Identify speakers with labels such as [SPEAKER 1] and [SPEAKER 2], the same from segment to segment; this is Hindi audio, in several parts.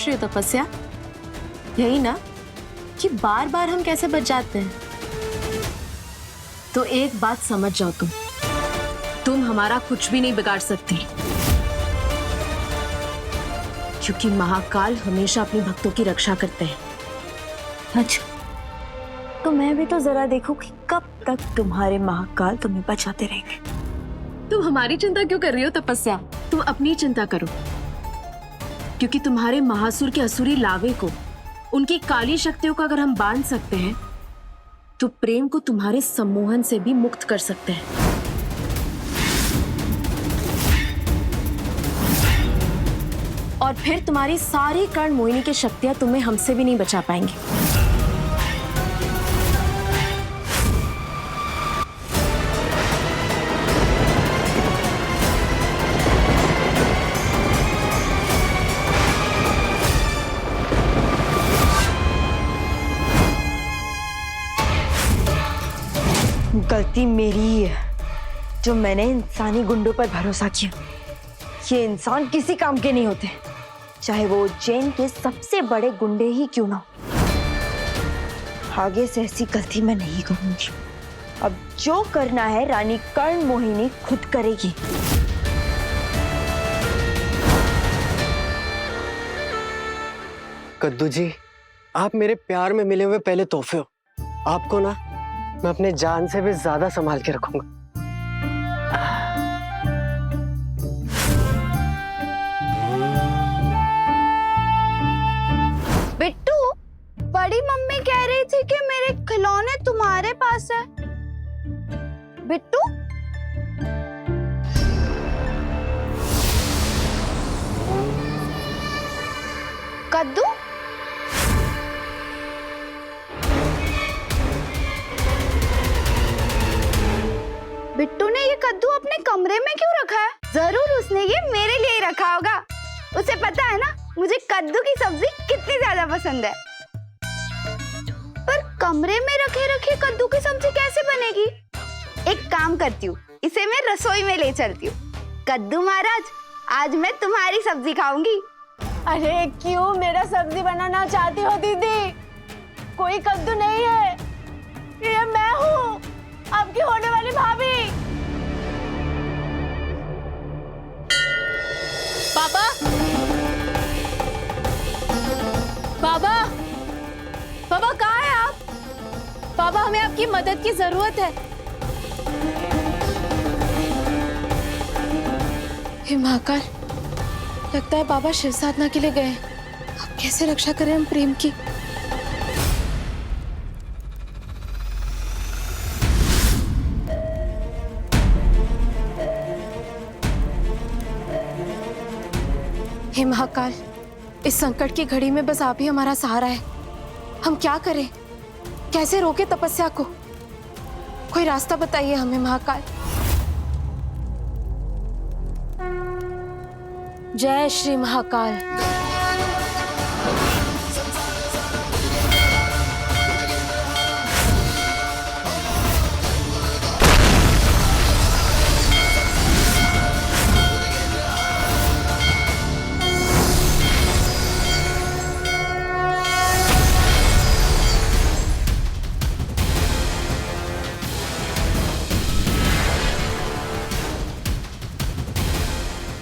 [SPEAKER 1] सोच रही हो तपस्या? यही ना कि बार बार हम कैसे बच जाते हैं। तो एक बात समझ जाओ, तुम हमारा कुछ भी नहीं बिगाड़ सकती, क्योंकि महाकाल हमेशा अपने भक्तों की रक्षा करते हैं।
[SPEAKER 2] अच्छा, तो मैं भी तो जरा देखूं कि कब तक तुम्हारे महाकाल तुम्हें बचाते रहेंगे।
[SPEAKER 1] तुम हमारी चिंता क्यों कर रही हो तपस्या? तुम अपनी चिंता करो, क्योंकि तुम्हारे महासुर के असुरी लावे को, उनकी काली शक्तियों को अगर हम बांध सकते हैं तो प्रेम को तुम्हारे सम्मोहन से भी मुक्त कर सकते हैं। और फिर तुम्हारी सारी कर्ण मोहिनी की शक्तियां तुम्हें हमसे भी नहीं बचा पाएंगी।
[SPEAKER 2] गलती मेरी ही है जो मैंने इंसानी गुंडों पर भरोसा किया। ये इंसान किसी काम के नहीं होते, चाहे वो उज्जैन के सबसे बड़े गुंडे ही क्यों ना हो। आगे से ऐसी गलती मैं नहीं करूंगी। अब जो करना है रानी कर्ण मोहिनी खुद करेगी।
[SPEAKER 3] कद्दू जी, आप मेरे प्यार में मिले हुए पहले तोहफे हो। आपको ना मैं अपने जान से भी ज्यादा संभाल के रखूंगा।
[SPEAKER 4] बिट्टू, बड़ी मम्मी कह रही थी कि मेरे खिलौने तुम्हारे पास है। बिट्टू, कद्दू, बिट्टू ने ये कद्दू अपने कमरे में क्यों रखा है? जरूर उसने ये मेरे लिए ही रखा होगा। उसे पता है ना मुझे कद्दू की सब्जी कितनी ज्यादा पसंद है। पर कमरे में रखे रखे कद्दू की सब्जी कैसे बनेगी? एक काम करती हूँ, इसे मैं रसोई में ले चलती हूँ। कद्दू महाराज, आज मैं तुम्हारी सब्जी खाऊंगी।
[SPEAKER 5] अरे क्यों मेरा सब्जी बनाना चाहती हो दीदी? कोई कद्दू नहीं है, ये मैं हूँ, आपकी होने वाली भाभी। पापा, पापा, पापा कहाँ हैं आप? पापा, हमें आपकी मदद की जरूरत है। हे महाकाल, लगता है बाबा शिव साधना के लिए गए। अब कैसे रक्षा करें हम प्रेम की? हे महाकाल, इस संकट की घड़ी में बस आप ही हमारा सहारा है। हम क्या करें? कैसे रोके तपस्या को? कोई रास्ता बताइए हमें महाकाल। जय श्री महाकाल।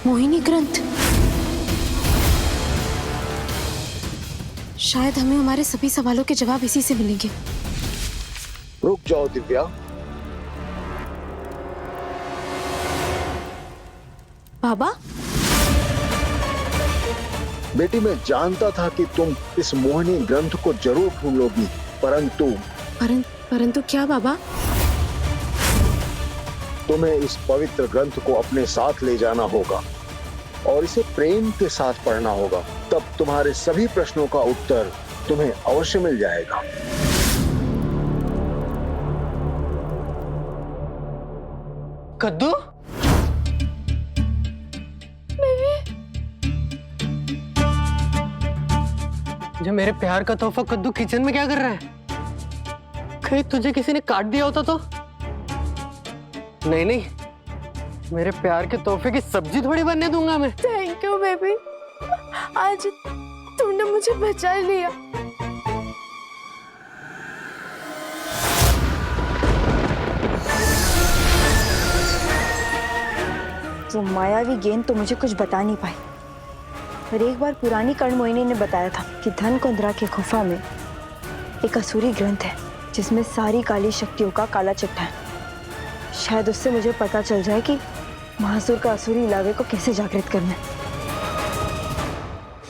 [SPEAKER 5] मोहिनी ग्रंथ, शायद हमें हमारे सभी सवालों के जवाब इसी से मिलेंगे।
[SPEAKER 6] रुक जाओ दिव्या।
[SPEAKER 1] बाबा,
[SPEAKER 6] बेटी, मैं जानता था कि तुम इस मोहिनी ग्रंथ को जरूर ढूंढ लोगी,
[SPEAKER 1] परंतु क्या बाबा?
[SPEAKER 6] तुम्हें इस पवित्र ग्रंथ को अपने साथ ले जाना होगा और इसे प्रेम के साथ पढ़ना होगा। तब तुम्हारे सभी प्रश्नों का उत्तर तुम्हें अवश्य मिल जाएगा।
[SPEAKER 3] कद्दू, जो मेरे प्यार का तोहफा कद्दू किचन में क्या कर रहा है? कहीं तुझे किसी ने काट दिया होता तो? नहीं नहीं, मेरे प्यार के तोहफे की सब्जी थोड़ी बनने दूंगा मैं।
[SPEAKER 5] Thank you baby. तूने मुझे बचा लिया।
[SPEAKER 2] वो मायावी गेंद तो मुझे कुछ बता नहीं पाई, पर एक बार पुरानी कर्णमोहिनी ने बताया था कि धनकुंद्रा की गुफा में एक असुरी ग्रंथ है जिसमें सारी काली शक्तियों का काला चिट्ठा है। शायद उससे मुझे पता चल जाए कि महासुर का असुरी लावे को कैसे जागृत करना है।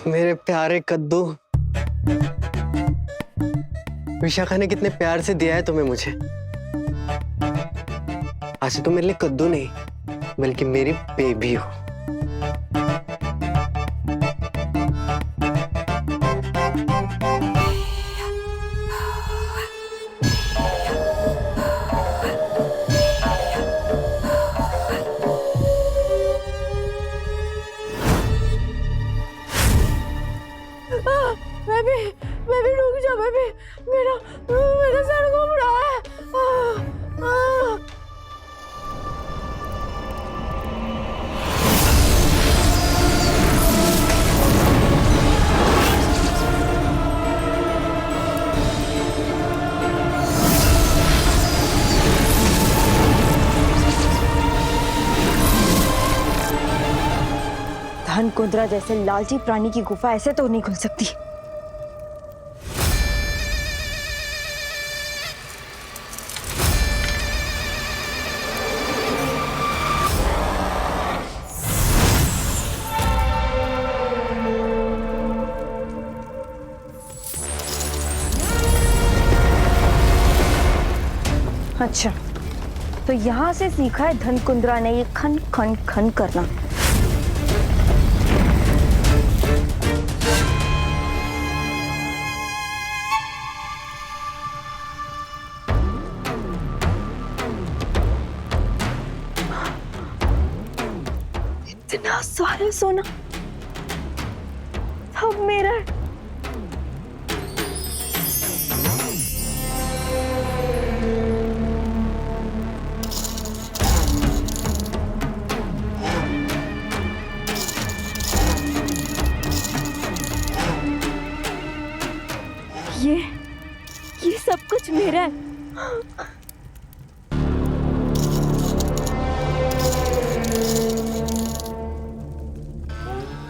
[SPEAKER 3] मेरे प्यारे कद्दू, विशाखा ने कितने प्यार से दिया है तुम्हें मुझे। आज तुम मेरे लिए कद्दू नहीं बल्कि मेरी बेबी हो।
[SPEAKER 5] बेबी रुक जा बेबी, मेरा सर घूम रहा है।
[SPEAKER 2] धनकुंद्रा जैसे लालची प्राणी की गुफा ऐसे तो नहीं खुल सकती। अच्छा, तो यहां से सीखा है धनकुंद्रा ने ये खन खन खन करना। इतना सारा सोना सब मेरा है। ये सब कुछ मेरा है।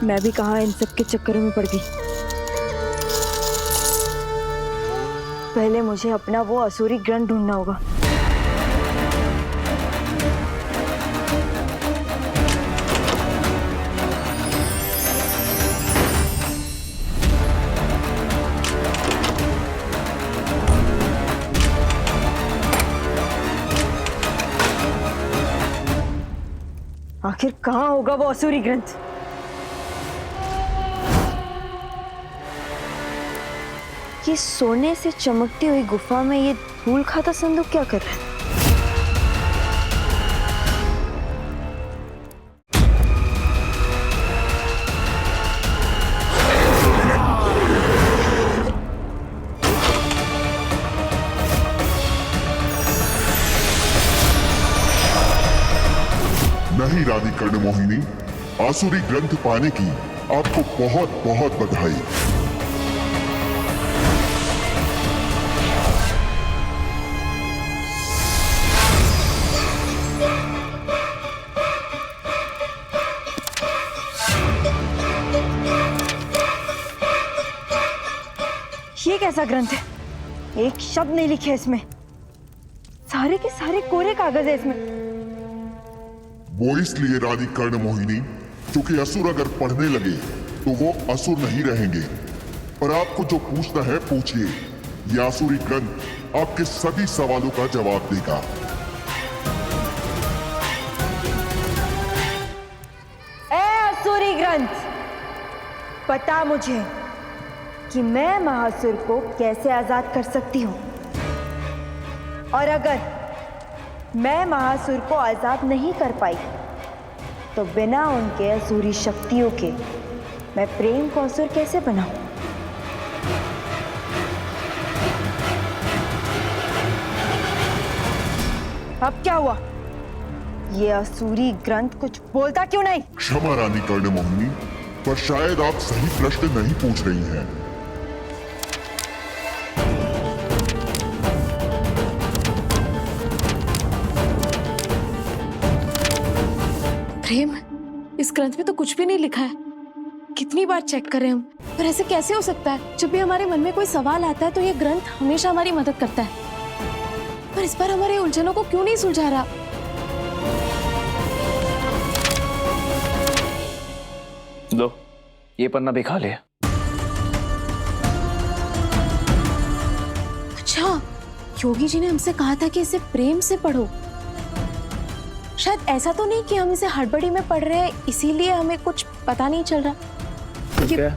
[SPEAKER 2] मैं भी कहाँ इन सब के चक्करों में पड़ गई। पहले मुझे अपना वो असुरी ग्रंथ ढूंढना होगा। आखिर कहाँ होगा वो असुरी ग्रंथ? ये सोने से चमकती हुई गुफा में ये धूल खाता संदूक क्या कर रहा है?
[SPEAKER 7] नहीं रानी कर्णमोहिनी, आसुरी ग्रंथ पाने की आपको बहुत बहुत बधाई।
[SPEAKER 2] ये कैसा ग्रंथ है? एक शब्द नहीं लिखे इसमें। सारे के सारे कोरे कागज है इसमें।
[SPEAKER 7] वो इसलिए रानी कर्णमोहिनी क्योंकि असुर अगर पढ़ने लगे तो वो असुर नहीं रहेंगे। पर आपको जो पूछना है पूछिए, ये आसुरी ग्रंथ आपके सभी सवालों का जवाब देगा।
[SPEAKER 2] ए असुरी ग्रंथ, पता मुझे कि मैं महासुर को कैसे आजाद कर सकती हूँ, और अगर मैं महासुर को आजाद नहीं कर पाई तो बिना उनके असुरी शक्तियों के मैं प्रेम को असुर कैसे बनाऊं? अब क्या हुआ? ये असुरी ग्रंथ कुछ बोलता क्यों नहीं?
[SPEAKER 7] क्षमा रानी कर्णमोहिनी, पर शायद आप सही प्रश्न नहीं पूछ रही हैं।
[SPEAKER 5] प्रेम, इस ग्रंथ में तो कुछ भी नहीं लिखा है। कितनी बार चेक कर रहे हैं हम, पर ऐसे कैसे हो सकता है? जब भी हमारे मन में कोई सवाल आता है तो ये ग्रंथ हमेशा हमारी मदद करता है, पर इस बार हमारे उलझनों को क्यों नहीं सुलझा रहा?
[SPEAKER 8] लो, ये पन्ना भी खा ले।
[SPEAKER 5] अच्छा, योगी जी ने हमसे कहा था कि इसे प्रेम से पढ़ो। शायद ऐसा तो नहीं कि हम इसे हड़बड़ी में पढ़ रहे हैं इसीलिए हमें कुछ पता नहीं चल रहा।
[SPEAKER 8] तो क्या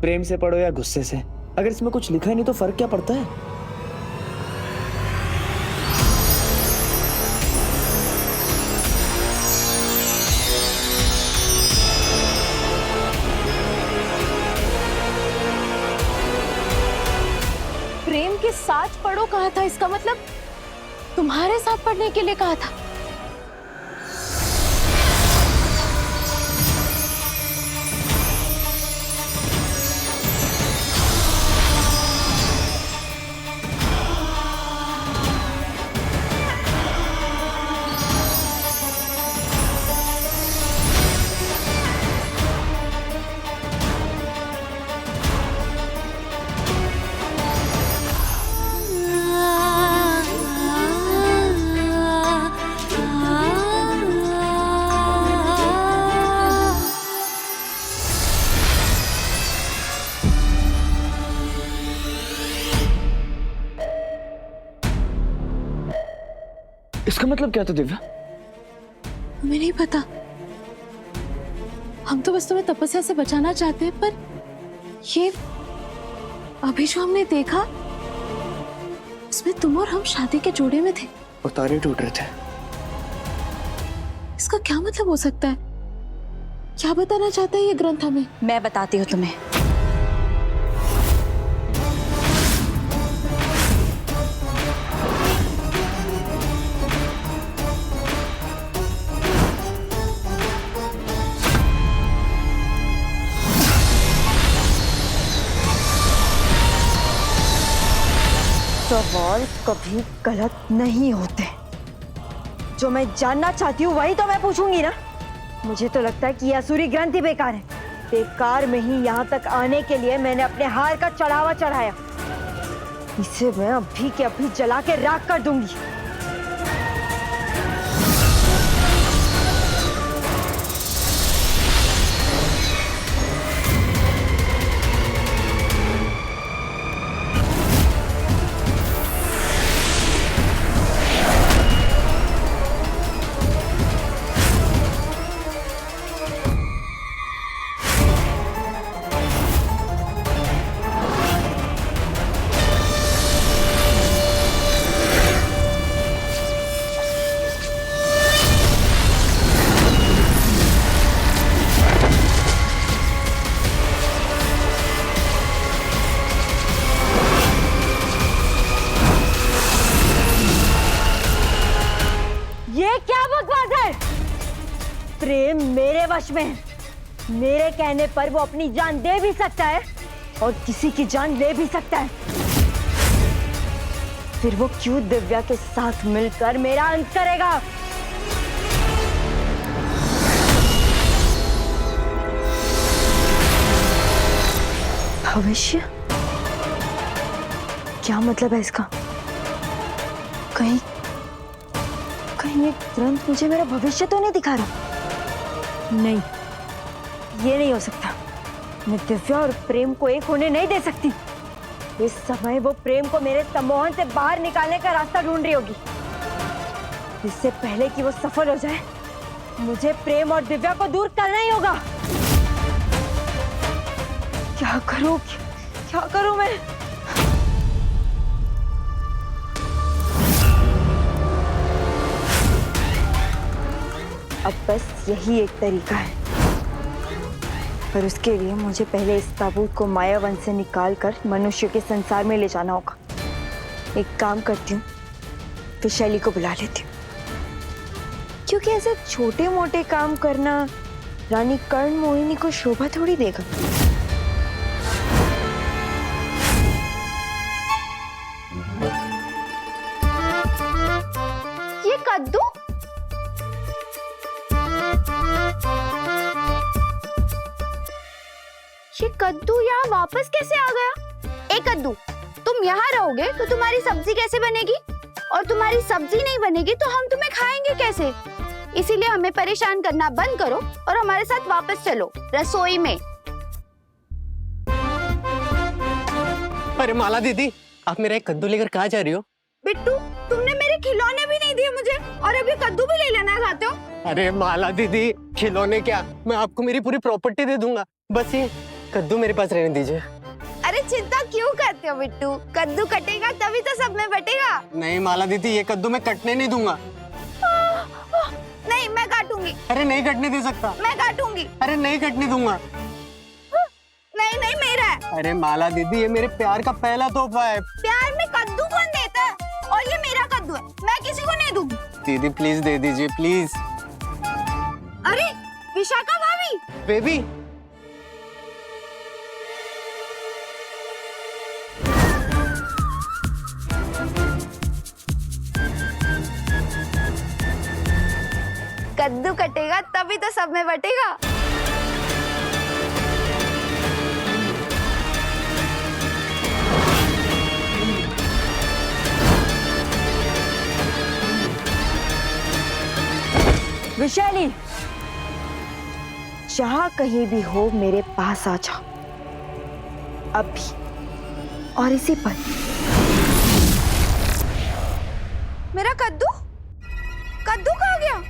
[SPEAKER 8] प्रेम से पढ़ो या गुस्से से, अगर इसमें कुछ लिखा ही नहीं तो फर्क क्या पड़ता है?
[SPEAKER 5] प्रेम के साथ पढ़ो कहा था, इसका मतलब तुम्हारे साथ पढ़ने के लिए कहा था।
[SPEAKER 8] इसका मतलब क्या था दिव्या?
[SPEAKER 5] हमें नहीं पता, हम तो बस तुम्हें तपस्या से बचाना चाहते हैं, पर ये अभी जो हमने देखा उसमें तुम और हम शादी के जोड़े में थे
[SPEAKER 8] और तारे टूट रहे थे।
[SPEAKER 5] इसका क्या मतलब हो सकता है? क्या बताना चाहता है ये ग्रंथ हमें?
[SPEAKER 2] मैं बताती हूँ तुम्हें। सवाल कभी गलत नहीं होते। जो मैं जानना चाहती हूँ वही तो मैं पूछूंगी ना। मुझे तो लगता है कि यह असुरी ग्रंथ ही बेकार है। बेकार में ही यहाँ तक आने के लिए मैंने अपने हार का चढ़ावा चढ़ाया। इसे मैं अभी के अभी जला के राख कर दूंगी। प्रेम मेरे वश में है। मेरे कहने पर वो अपनी जान दे भी सकता है और किसी की जान ले भी सकता है। फिर वो क्यों दिव्या के साथ मिलकर मेरा अंत करेगा? भविष्य? क्या मतलब है इसका? कहीं ये ग्रंथ मुझे मेरा भविष्य तो नहीं दिखा रहा? नहीं, ये नहीं हो सकता। मैं दिव्या और प्रेम को एक होने नहीं दे सकती। इस समय वो प्रेम को मेरे सम्मोहन से बाहर निकालने का रास्ता ढूंढ रही होगी। इससे पहले कि वो सफल हो जाए, मुझे प्रेम और दिव्या को दूर करना ही होगा। क्या करूं मैं? अब बस यही एक तरीका है, पर उसके लिए मुझे पहले इस ताबूत को मायावन से निकालकर मनुष्य के संसार में ले जाना होगा। एक काम करती हूँ, फिर शैली को बुला लेती हूँ, क्योंकि ऐसे छोटे मोटे काम करना रानी कर्ण मोहिनी को शोभा थोड़ी देगा।
[SPEAKER 4] ये कद्दू? ये कद्दू यहाँ वापस कैसे आ गया? ए कद्दू, तुम यहाँ रहोगे तो तुम्हारी सब्जी कैसे बनेगी? और तुम्हारी सब्जी नहीं बनेगी तो हम तुम्हें खाएंगे कैसे? इसीलिए हमें परेशान करना बंद करो और हमारे साथ वापस चलो रसोई में।
[SPEAKER 3] अरे माला दीदी, आप मेरा एक कद्दू लेकर कहाँ जा रही हो?
[SPEAKER 4] बिट्टू, तुमने मेरे खिलौने भी नहीं दिए मुझे और अभी कद्दू भी ले लेना चाहते हो?
[SPEAKER 3] अरे माला दीदी, खिलौने क्या, मैं आपको मेरी पूरी प्रॉपर्टी दे दूंगा, बस ये कद्दू मेरे पास रहने दीजिए।
[SPEAKER 4] अरे चिंता क्यों करते हो बिट्टू? कद्दू कटेगा तभी तो सब में बटेगा।
[SPEAKER 3] नहीं माला दीदी, ये कद्दू मैं कटने नहीं दूंगा।
[SPEAKER 4] नहीं, मैं काटूंगी।
[SPEAKER 3] अरे नहीं कटने दे सकता।
[SPEAKER 4] मैं काटूंगी।
[SPEAKER 3] अरे नहीं कटने दूंगा।
[SPEAKER 4] नहीं नहीं, मेरा है।
[SPEAKER 3] अरे माला दीदी, ये मेरे प्यार का पहला तोहफा है।
[SPEAKER 4] प्यार में कद्दू कौन देता है? और ये मेरा कद्दू है, मैं किसी को नहीं दूंगी।
[SPEAKER 3] दीदी प्लीज दे दीजिए, प्लीज।
[SPEAKER 4] अरे विशाखा भाभी,
[SPEAKER 3] बेबी,
[SPEAKER 4] कद्दू कटेगा तभी तो सब में बटेगा।
[SPEAKER 2] विशाली, जहां कहीं भी हो मेरे पास आ जाओ अभी, और इसी पर।
[SPEAKER 4] मेरा कद्दू? कद्दू कहाँ गया?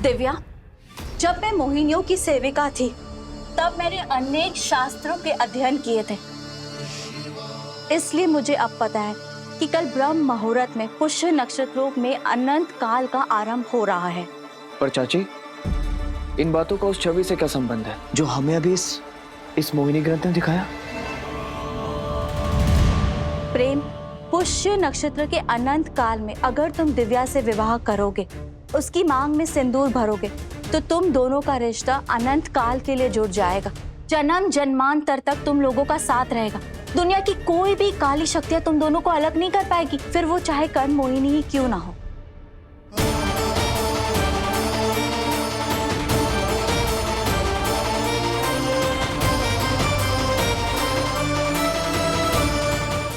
[SPEAKER 9] दिव्या, जब मैं मोहिनियों की सेविका थी तब मैंने अनेक शास्त्रों के अध्ययन किए थे। इसलिए मुझे अब पता है कि कल ब्रह्म मुहूर्त में पुष्य नक्षत्रों में अनंत काल का आरंभ हो रहा है।
[SPEAKER 8] पर चाची, इन बातों का उस छवि से क्या संबंध है जो हमें अभी इस मोहिनी ग्रंथ में दिखाया?
[SPEAKER 9] प्रेम, पुष्य नक्षत्र के अनंत काल में अगर तुम दिव्या से विवाह करोगे, उसकी मांग में सिंदूर भरोगे, तो तुम दोनों का रिश्ता अनंत काल के लिए जुड़ जाएगा। जन्म जन्मांतर तक तुम लोगों का साथ रहेगा। दुनिया की कोई भी काली शक्तियां तुम दोनों को अलग नहीं कर पाएगी, फिर वो चाहे कर्ण मोहिनी ही क्यों ना हो।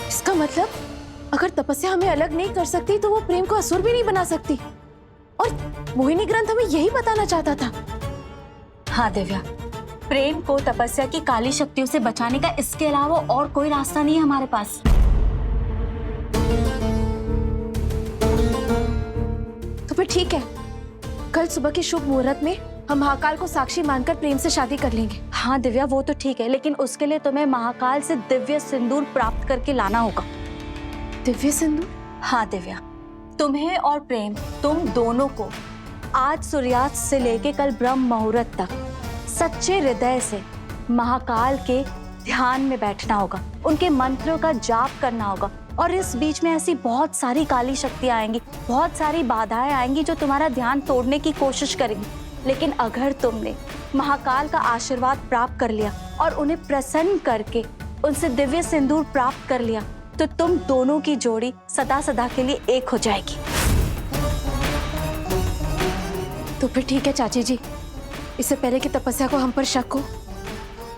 [SPEAKER 5] इसका मतलब अगर तपस्या हमें अलग नहीं कर सकती तो वो प्रेम को असुर भी नहीं बना सकती, और मोहिनी ग्रंथ हमें यही बताना चाहता था।
[SPEAKER 9] हाँ दिव्या, प्रेम को तपस्या की काली शक्तियों से बचाने का इसके अलावा और कोई रास्ता नहीं है हमारे पास।
[SPEAKER 5] तो फिर ठीक है, कल सुबह के शुभ मुहूर्त में हम महाकाल को साक्षी मानकर प्रेम से शादी कर लेंगे।
[SPEAKER 9] हाँ दिव्या, वो तो ठीक है, लेकिन उसके लिए तुम्हें महाकाल से दिव्य सिंदूर प्राप्त करके लाना होगा।
[SPEAKER 5] दिव्य सिंदूर?
[SPEAKER 9] हाँ दिव्या, तुम्हें और प्रेम, तुम दोनों को आज सूर्यास्त से लेके कल ब्रह्म मुहूर्त तक सच्चे हृदय से महाकाल के ध्यान में बैठना होगा, उनके मंत्रों का जाप करना होगा। और इस बीच में ऐसी बहुत सारी काली शक्तियां आएंगी, बहुत सारी बाधाएं आएंगी जो तुम्हारा ध्यान तोड़ने की कोशिश करेंगी। लेकिन अगर तुमने महाकाल का आशीर्वाद प्राप्त कर लिया और उन्हें प्रसन्न करके उनसे दिव्य सिंदूर प्राप्त कर लिया, तो तुम दोनों की जोड़ी सदा सदा के लिए एक हो जाएगी।
[SPEAKER 5] तो फिर ठीक है चाची जी, इससे पहले कि तपस्या को हम पर शक हो,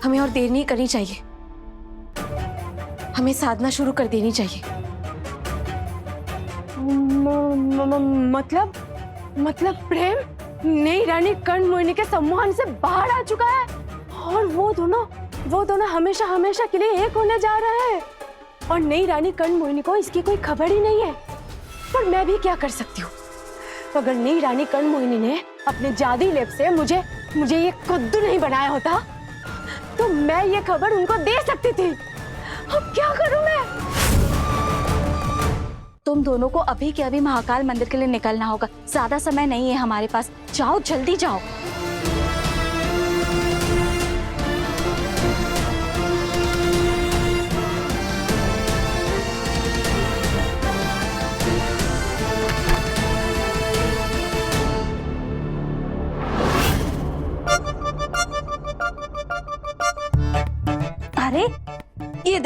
[SPEAKER 5] हमें और देर नहीं करनी चाहिए। हमें साधना शुरू कर देनी चाहिए।
[SPEAKER 10] मतलब प्रेम नई रानी कर्ण मोहिनी के सम्मान से बाहर आ चुका है, और वो दोनों हमेशा हमेशा के लिए एक होने जा रहे हैं, और नई रानी कर्ण मोहिनी को इसकी कोई खबर ही नहीं है। पर मैं भी क्या कर सकती हूँ? अगर नई रानी कर्ण मोहिनी ने अपने जादू लेप से मुझे ये कद्दू नहीं बनाया होता, तो मैं ये खबर उनको दे सकती थी। अब क्या करूं मैं?
[SPEAKER 9] तुम दोनों को अभी के अभी महाकाल मंदिर के लिए निकलना होगा। ज्यादा समय नहीं है हमारे पास, जाओ जल्दी जाओ।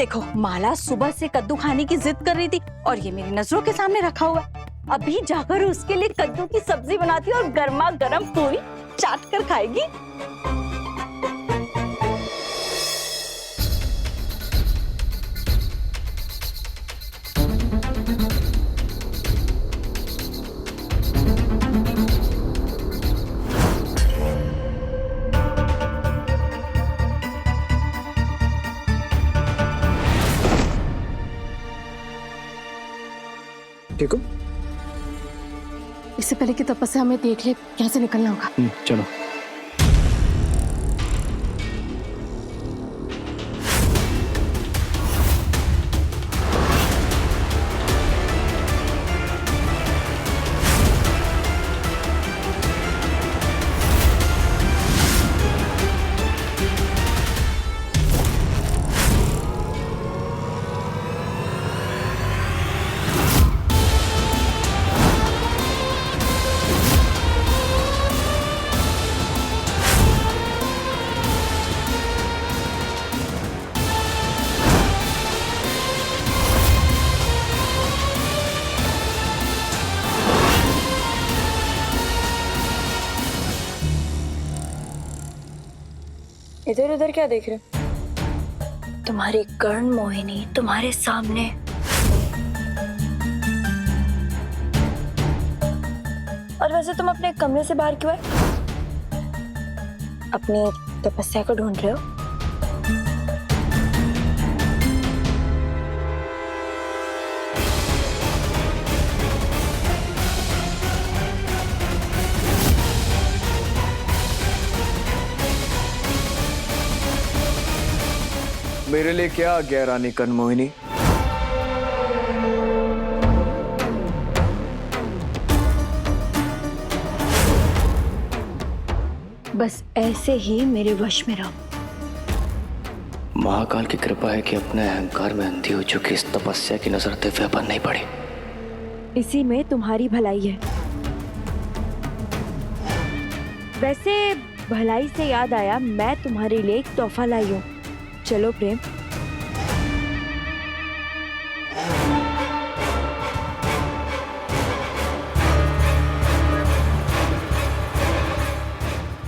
[SPEAKER 9] देखो, माला सुबह से कद्दू खाने की जिद कर रही थी और ये मेरी नजरों के सामने रखा हुआ है। अभी जाकर उसके लिए कद्दू की सब्जी बनाती और गर्मा गर्म पूरी चाट कर खाएगी।
[SPEAKER 8] ठीक हो?
[SPEAKER 5] इससे पहले कि तपस्या हमें देख ले, यहाँ से निकलना होगा।
[SPEAKER 8] चलो।
[SPEAKER 2] इधर उधर क्या देख रहे हो? तुम्हारी कर्ण मोहिनी तुम्हारे सामने। और वैसे तुम अपने कमरे से बाहर क्यों आए? अपनी तपस्या को ढूंढ रहे हो?
[SPEAKER 8] मेरे लिए क्या आ गया रानी कर्ण मोहिनी?
[SPEAKER 2] बस ऐसे ही मेरे वश में रहो।
[SPEAKER 8] महाकाल की कृपा है कि अपने अहंकार में अंधी हो चुकी इस तपस्या की नजर दिव्या पर नहीं पड़ी।
[SPEAKER 2] इसी में तुम्हारी भलाई है। वैसे भलाई से याद आया, मैं तुम्हारे लिए एक तोहफा लाई हूँ। चलो प्रेम।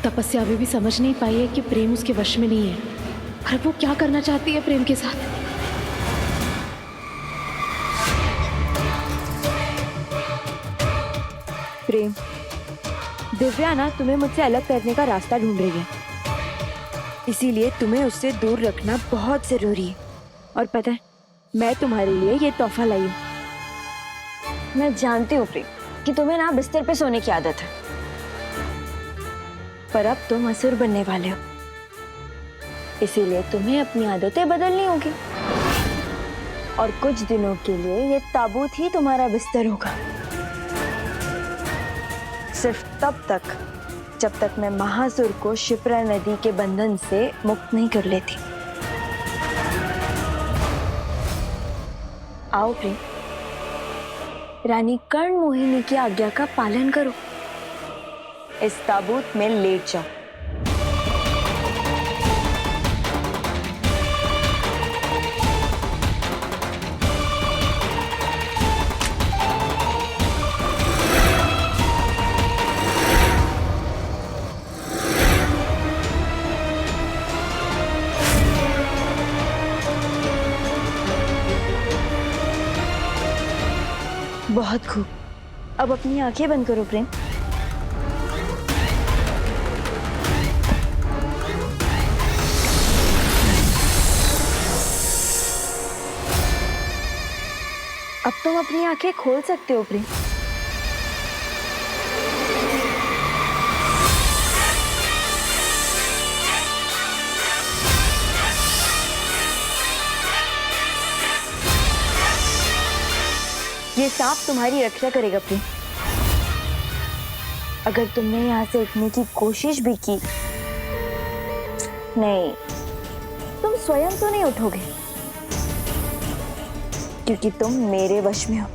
[SPEAKER 5] तपस्या अभी भी समझ नहीं पाई है कि प्रेम उसके वश में नहीं है, और वो क्या करना चाहती है प्रेम के साथ।
[SPEAKER 2] प्रेम, दिव्या ना तुम्हें मुझसे अलग करने का रास्ता ढूंढ रही है, इसीलिए तुम्हें उससे दूर रखना बहुत जरूरी है। और पता है, मैं तुम्हारे लिए ये तोहफा लाई हूँ। मैं जानती हूँ प्रेम कि तुम्हें ना बिस्तर पे सोने की आदत है, पर अब तुम असुर बनने वाले हो, इसीलिए तुम्हें अपनी आदतें बदलनी होगी। और कुछ दिनों के लिए ये ताबूत ही तुम्हारा बिस्तर होगा, सिर्फ तब तक जब तक मैं महासुर को शिप्रा नदी के बंधन से मुक्त नहीं कर लेती। आओ प्रेम, रानी कर्ण मोहिनी की आज्ञा का पालन करो। इस ताबूत में लेट जाओ। बहुत खूब, अब अपनी आंखें बंद करो प्रेम। अब तुम अपनी आंखें खोल सकते हो प्रेम। ये सांप तुम्हारी रक्षा करेगा प्रेम। अगर तुमने यहाँ से उठने की कोशिश भी की, नहीं, तुम स्वयं तो नहीं उठोगे, क्योंकि तुम मेरे वश में हो।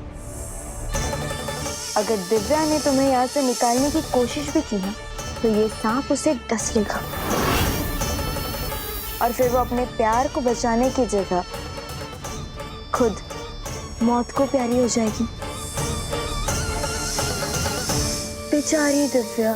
[SPEAKER 2] अगर दिव्या ने तुम्हें यहाँ से निकालने की कोशिश भी की ना, तो ये सांप उसे डस लेगा और फिर वो अपने प्यार को बचाने की जगह खुद मौत को प्यारी हो जाएगी। बेचारी दिव्या।